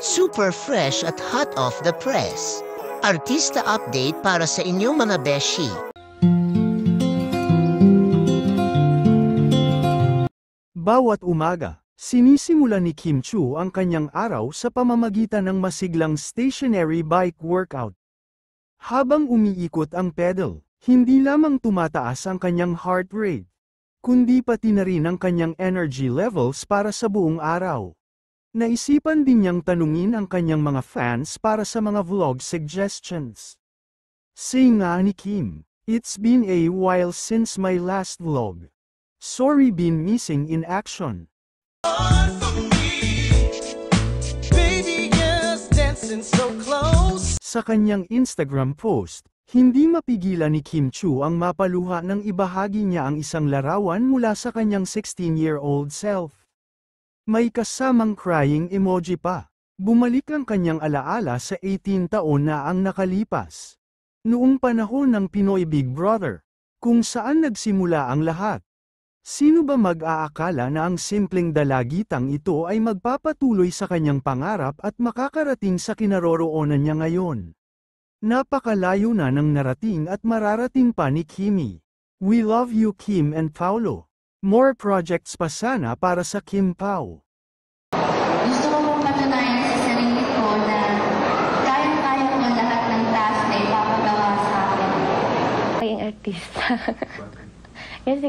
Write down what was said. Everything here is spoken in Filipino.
Super fresh at hot off the press. Artista update para sa inyong mga beshi. Bawat umaga, sinisimula ni Kim Chiu ang kanyang araw sa pamamagitan ng masiglang stationary bike workout. Habang umiikot ang pedal, hindi lamang tumataas ang kanyang heart rate, kundi pati na rin ang kanyang energy levels para sa buong araw. Naisipan din niyang tanungin ang kanyang mga fans para sa mga vlog suggestions. Say nga ni Kim, "It's been a while since my last vlog. Sorry been missing in action." Sa kanyang Instagram post, hindi mapigilan ni Kim Chiu ang mapaluha nang ibahagi niya ang isang larawan mula sa kanyang 16-year-old self. May kasamang crying emoji pa. Bumalik ang kanyang alaala sa 18 taon na ang nakalipas. Noong panahon ng Pinoy Big Brother, kung saan nagsimula ang lahat. Sino ba mag-aakala na ang simpleng dalagitang ito ay magpapatuloy sa kanyang pangarap at makakarating sa kinaroroonan niya ngayon? Napakalayo na ng narating at mararating pa ni Kimi. We love you Kim and Paulo. More projects pa sana para sa Kim Pao. Gusto ko pong patunayan sa sarili ko na kayang-kaya ko lahat ng task na ipapagawa sa akin. Maging artista. Kasi